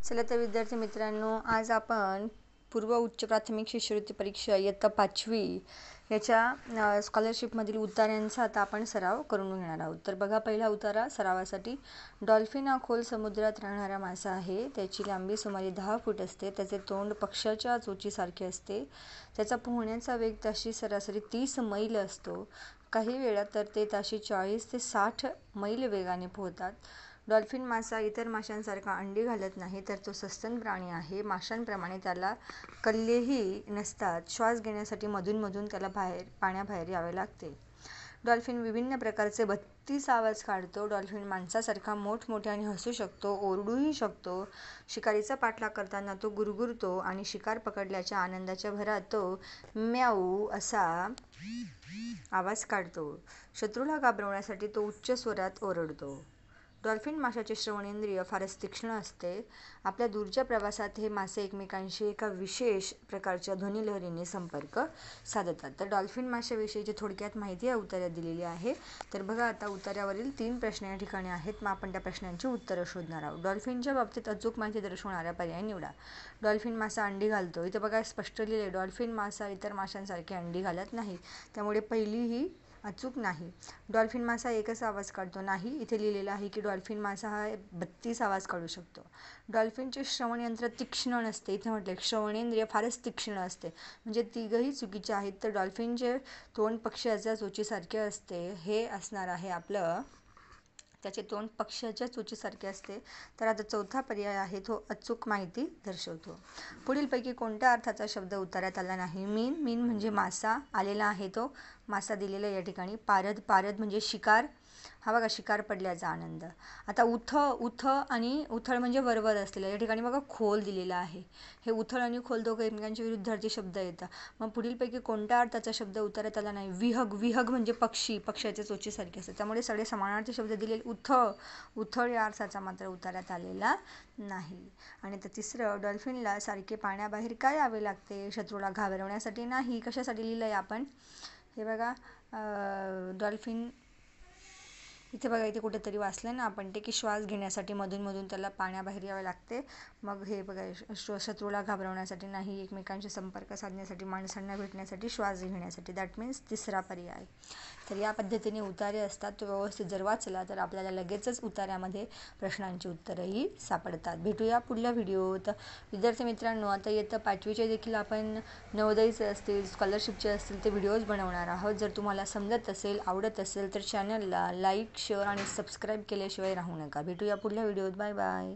चला तर विद्यार्थी मित्रांनो, आज आपण पूर्व उच्च प्राथमिक शिष्यवृत्ती परीक्षा इयत्ता 5वी याच्या स्कॉलरशिपमधील उताऱ्यांचा आता आपण सराव करून घेणार आहोत. तर बघा, पहिला उतारा सरावासाठी. डॉल्फिन हा खोल समुद्रात राहणारा मासा आहे. त्याची लांबी सुमारे 10 फूट असते. त्याचे तोंड पक्ष्याच्या चोचीसारखे असते. त्याचा पोहण्याचा वेग ताशी सरासरी 30 मैल असतो. काही वेळा तर ते ताशी 40 ते 60 मैल वेगाने पोहतात. डॉल्फिन मासा इतर माशांसारखा अंडी घालत नाही, तर तो सस्तन प्राणी आहे. माशांप्रमाणे त्याला कल्लेही नसतात. श्वास घेण्यासाठी मधून त्याला पाण्याबाहेर यावे लागते. डॉल्फिन विभिन्न प्रकारचे 32 आवाज काढतो. डॉल्फिन माणसासारखा मोठमोठ्याने हसू शकतो, ओरडूही शकतो. शिकारीचा पाठलाग करताना तो गुरगुरतो आणि शिकार पकडल्याच्या आनंदाच्या भरात तो म्याऊ असा आवाज काढतो. शत्रूला घाबरवण्यासाठी तो उच्च स्वरात ओरडतो. डॉल्फिन माशाचे श्रवणेंद्रिय फारच तीक्ष्ण असते. आपल्या दूरच्या प्रवासात हे मासे एकमेकांशी एका विशेष प्रकारच्या ध्वनिलहरीने संपर्क साधतात. तर डॉल्फिन माशाविषयीची थोडक्यात माहिती या उतार्यात दिलेली आहे. तर बघा, आता उतार्यावरील 3 प्रश्न या ठिकाणी आहेत. मग आपण त्या प्रश्नांची उत्तरं शोधणार आहोत. डॉल्फिनच्या बाबतीत अचूक माहिती दर्शवणारा पर्याय निवडा. डॉल्फिन मासा अंडी घालतो. इथं बघा स्पष्ट लिहिले, डॉल्फिन मासा इतर माशांसारखे अंडी घालत नाही, त्यामुळे पहिली ही अचूक नाही. डॉल्फिन मासा एकच आवाज काढतो नाही, इथे लिहिलेलं आहे की डॉल्फिन मासा हा 32 आवाज काढू शकतो. डॉल्फिनचे श्रवणयंत्र तीक्ष्ण नसते. इथे म्हटले श्रवणेंद्रिय फारच तीक्ष्ण असते, म्हणजे तिघही चुकीचे आहेत. तर डॉल्फिनचे तोंड पक्ष्याच्या चोचीसारखे असते. हे असणार आहे आपलं, त्याचे तोंड पक्ष्याच्या चोचीसारखे असते. तर आता चौथा पर्याय आहे तो अचूक माहिती दर्शवतो. पुढीलपैकी कोणत्या अर्थाचा शब्द उतार्यात आला नाही? मीन म्हणजे मासा, आलेला आहे तो मासा दिलेला या ठिकाणी. पारद म्हणजे शिकार, हा बघा शिकार पडल्याचा आनंद. आता उथ आणि उथळ म्हणजे वरवर असलेला, या ठिकाणी बघा खोल दिलेला आहे. हे उथळ आणि खोल दोघं एकमेकांच्या विरुद्धार्थी शब्द येतात. मग पुढीलपैकी कोणत्या अर्थाचा शब्द उतार्यात आला नाही? विहग म्हणजे पक्ष्याच्या चोचीसारखे असतात, त्यामुळे सगळे समानार्थी शब्द दिलेले. उथळ या अर्थाचा मात्र उतार्यात आलेला नाही. आणि तर तिसरं, डॉल्फिनला सारखे पाण्याबाहेर का यावे लागते? शत्रूला घाबरवण्यासाठी नाही. कशासाठी लिहिलंय आपण? हे बघा, डॉल्फिन इथे बघा, इथे कुठेतरी वाचलं ना आपण ते, की श्वास घेण्यासाठी मधून त्याला पाण्याबाहेर यावे लागते. मग हे बघा, शत्रूला घाबरवण्यासाठी नाही, एकमेकांशी संपर्क साधण्यासाठी, माणसांना भेटण्यासाठी, श्वास घेण्यासाठी. दॅट मीन्स तिसरा पर्याय. तर या पद्धतीने उतारे असतात. तो व्यवस्थित जर वाचला तर आपल्याला लगेचच उतार्यामध्ये प्रश्नांची उत्तरंही सापडतात. भेटूया पुढल्या व्हिडिओत. विद्यार्थी मित्रांनो, आता इयत्ता 5वीचे देखील आपण नवोदयचे असतील, स्कॉलरशिपचे असतील ते व्हिडिओज बनवणार आहोत. जर तुम्हाला समजत असेल, आवडत असेल तर चॅनलला लाईक, शेअर आणि सबस्क्राईब केल्याशिवाय राहू नका. भेटूया पुढल्या व्हिडिओत. Bye bye.